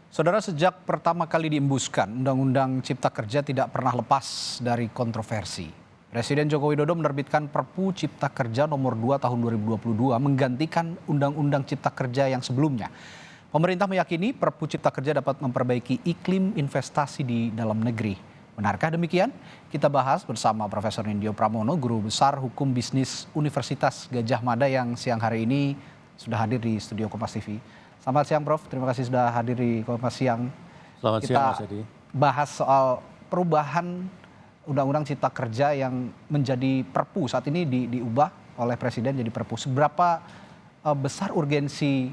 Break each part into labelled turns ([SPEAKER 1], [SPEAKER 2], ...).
[SPEAKER 1] Saudara, sejak pertama kali diembuskan, Undang-Undang Cipta Kerja tidak pernah lepas dari kontroversi. Presiden Joko Widodo menerbitkan Perpu Cipta Kerja nomor 2 tahun 2022 menggantikan Undang-Undang Cipta Kerja yang sebelumnya. Pemerintah meyakini Perpu Cipta Kerja dapat memperbaiki iklim investasi di dalam negeri. Benarkah demikian? Kita bahas bersama Profesor Nindyo Pramono, Guru Besar Hukum Bisnis Universitas Gadjah Mada yang siang hari ini sudah hadir di studio Kompas TV. Selamat siang Prof, terima kasih sudah hadir di Kompas Siang.
[SPEAKER 2] Selamat siang Mas Edi.
[SPEAKER 1] Bahas soal perubahan Undang-Undang Cipta Kerja yang menjadi Perpu saat ini diubah oleh Presiden jadi Perpu. Seberapa besar urgensi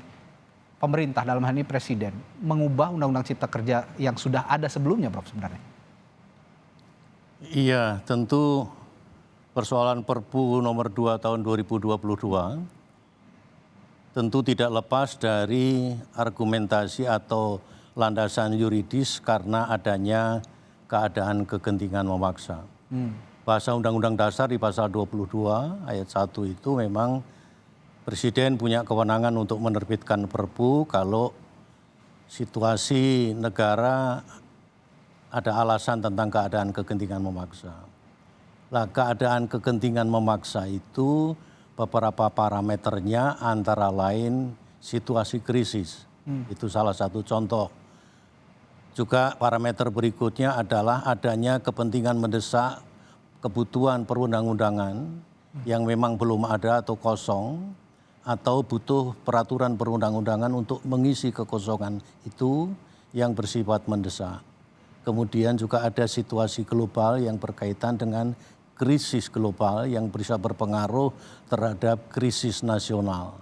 [SPEAKER 1] pemerintah dalam hal ini Presiden mengubah Undang-Undang Cipta Kerja yang sudah ada sebelumnya Prof sebenarnya?
[SPEAKER 2] Iya, tentu persoalan Perpu nomor 2 tahun 2022 tentu tidak lepas dari argumentasi atau landasan yuridis karena adanya keadaan kegentingan memaksa. Bahasa Undang-Undang Dasar di pasal 22 ayat 1 itu memang Presiden punya kewenangan untuk menerbitkan Perpu kalau situasi negara ada alasan tentang keadaan kegentingan memaksa. Nah, keadaan kegentingan memaksa itu beberapa parameternya antara lain situasi krisis. Itu salah satu contoh. Juga parameter berikutnya adalah adanya kepentingan mendesak kebutuhan perundang-undangan yang memang belum ada atau kosong, atau butuh peraturan perundang-undangan untuk mengisi kekosongan itu yang bersifat mendesak. Kemudian juga ada situasi global yang berkaitan dengan krisis global yang bisa berpengaruh terhadap krisis nasional.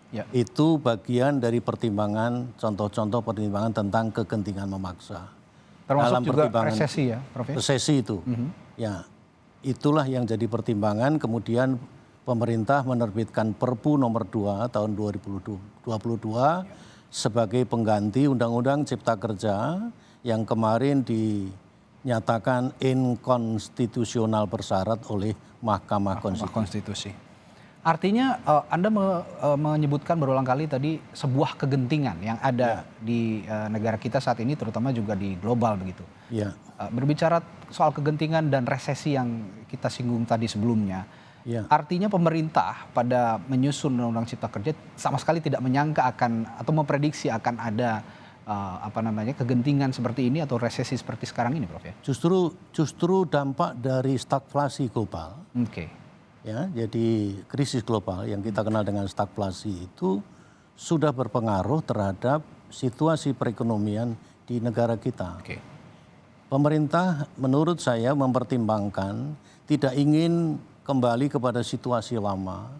[SPEAKER 2] Ya. Itu bagian dari pertimbangan, contoh-contoh pertimbangan tentang kegentingan memaksa.
[SPEAKER 1] Termasuk dalam juga resesi ya, Prof?
[SPEAKER 2] Resesi itu, ya itulah yang jadi pertimbangan. Kemudian pemerintah menerbitkan Perpu nomor 2 tahun 2022 sebagai pengganti Undang-Undang Cipta Kerja yang kemarin dinyatakan inkonstitusional bersyarat oleh Mahkamah Konstitusi.
[SPEAKER 1] Artinya Anda menyebutkan berulang kali tadi sebuah kegentingan yang ada di negara kita saat ini, terutama juga di global begitu.
[SPEAKER 2] Ya.
[SPEAKER 1] Berbicara soal kegentingan dan resesi yang kita singgung tadi sebelumnya, artinya pemerintah pada menyusun Undang-Undang Cipta Kerja sama sekali tidak menyangka akan atau memprediksi akan ada kegentingan seperti ini atau resesi seperti sekarang ini, Prof ya?
[SPEAKER 2] Justru dampak dari stagflasi global. Ya, jadi krisis global yang kita kenal dengan stagflasi itu sudah berpengaruh terhadap situasi perekonomian di negara kita. Pemerintah menurut saya mempertimbangkan tidak ingin kembali kepada situasi lama.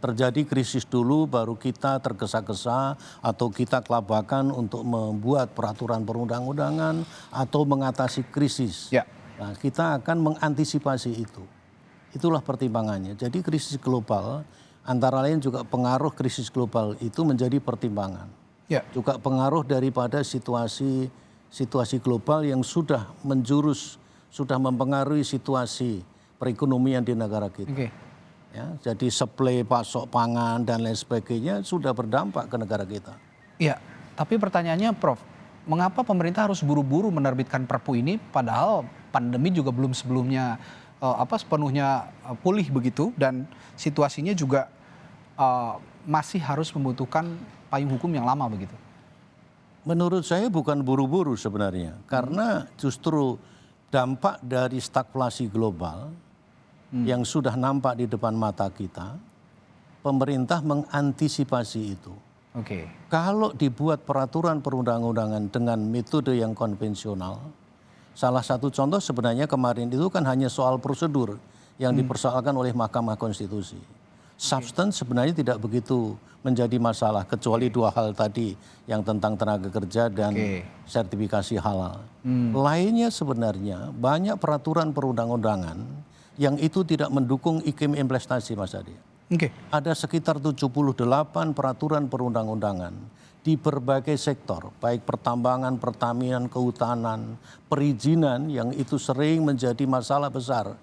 [SPEAKER 2] Terjadi krisis dulu baru kita tergesa-gesa atau kita kelabakan untuk membuat peraturan perundang-undangan atau mengatasi krisis. Nah, kita akan mengantisipasi itu. Itulah pertimbangannya. Jadi krisis global antara lain juga pengaruh krisis global itu menjadi pertimbangan. Juga pengaruh daripada situasi global yang sudah menjurus, sudah mempengaruhi situasi perekonomian di negara kita. Ya, jadi supply pasok pangan dan lain sebagainya sudah berdampak ke negara kita.
[SPEAKER 1] Iya, tapi pertanyaannya Prof, mengapa pemerintah harus buru-buru menerbitkan Perpu ini padahal pandemi juga belum sebelumnya sepenuhnya pulih begitu dan situasinya juga masih harus membutuhkan payung hukum yang lama begitu?
[SPEAKER 2] Menurut saya bukan buru-buru sebenarnya, karena justru dampak dari stagflasi global yang sudah nampak di depan mata kita, pemerintah mengantisipasi itu. Kalau dibuat peraturan perundang-undangan dengan metode yang konvensional, salah satu contoh sebenarnya kemarin itu kan hanya soal prosedur yang dipersoalkan oleh Mahkamah Konstitusi. Substance sebenarnya tidak begitu menjadi masalah kecuali dua hal tadi yang tentang tenaga kerja dan sertifikasi halal. Lainnya sebenarnya banyak peraturan perundang-undangan yang itu tidak mendukung iklim investasi, Mas Adi. Ada sekitar 78 peraturan perundang-undangan di berbagai sektor, baik pertambangan, pertanian, kehutanan, perizinan yang itu sering menjadi masalah besar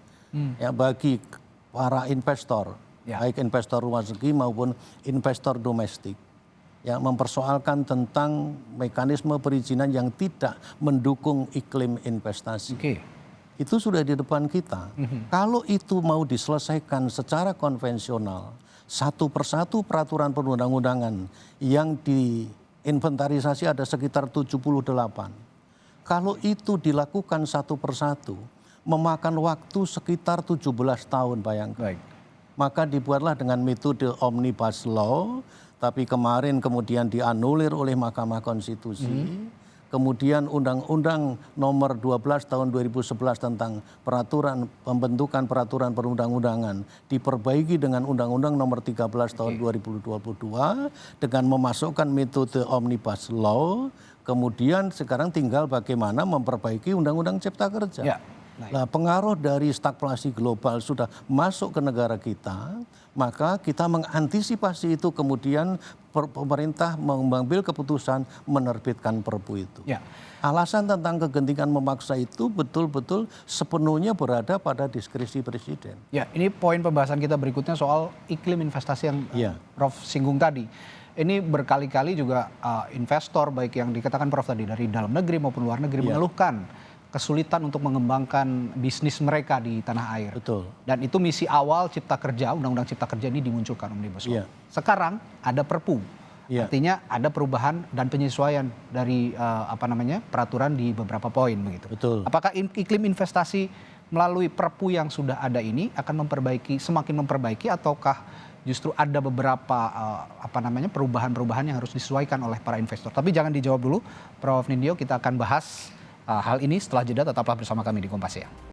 [SPEAKER 2] ya bagi para investor, baik investor luar negeri maupun investor domestik. ya mempersoalkan tentang mekanisme perizinan yang tidak mendukung iklim investasi.
[SPEAKER 1] Oke.
[SPEAKER 2] Itu sudah di depan kita. Kalau itu mau diselesaikan secara konvensional, satu persatu peraturan perundang-undangan yang diinventarisasi ada sekitar 78. Kalau itu dilakukan satu persatu, memakan waktu sekitar 17 tahun, bayangkan.
[SPEAKER 1] Baik.
[SPEAKER 2] Maka dibuatlah dengan metode omnibus law, tapi kemarin kemudian dianulir oleh Mahkamah Konstitusi. Kemudian Undang-Undang Nomor 12 Tahun 2011 tentang pembentukan peraturan perundang-undangan diperbaiki dengan Undang-Undang Nomor 13 Tahun 2022 dengan memasukkan metode omnibus law. Kemudian sekarang tinggal bagaimana memperbaiki Undang-Undang Cipta Kerja.
[SPEAKER 1] Ya. Baik.
[SPEAKER 2] Nah, pengaruh dari stagflasi global sudah masuk ke negara kita, maka kita mengantisipasi itu, kemudian pemerintah mengambil keputusan menerbitkan Perpu itu.
[SPEAKER 1] Ya.
[SPEAKER 2] Alasan tentang kegentingan memaksa itu betul-betul sepenuhnya berada pada diskresi presiden.
[SPEAKER 1] Ya, ini poin pembahasan kita berikutnya soal iklim investasi yang
[SPEAKER 2] Ya.
[SPEAKER 1] Prof singgung tadi. Ini berkali-kali juga investor baik yang dikatakan Prof tadi dari dalam negeri maupun luar negeri mengeluhkan kesulitan untuk mengembangkan bisnis mereka di tanah air.
[SPEAKER 2] Betul.
[SPEAKER 1] Dan itu misi awal Cipta Kerja, Undang-Undang Cipta Kerja ini dimunculkan Omnibus Law.
[SPEAKER 2] Iya.
[SPEAKER 1] Sekarang ada Perpu.
[SPEAKER 2] Iya.
[SPEAKER 1] Artinya ada perubahan dan penyesuaian dari peraturan di beberapa poin begitu.
[SPEAKER 2] Betul.
[SPEAKER 1] Apakah iklim investasi melalui Perpu yang sudah ada ini akan semakin memperbaiki ataukah justru ada beberapa perubahan-perubahan yang harus disesuaikan oleh para investor? Tapi jangan dijawab dulu, Prof Nindyo, kita akan bahas hal ini setelah jeda. Tetaplah bersama kami di Kompas Siang.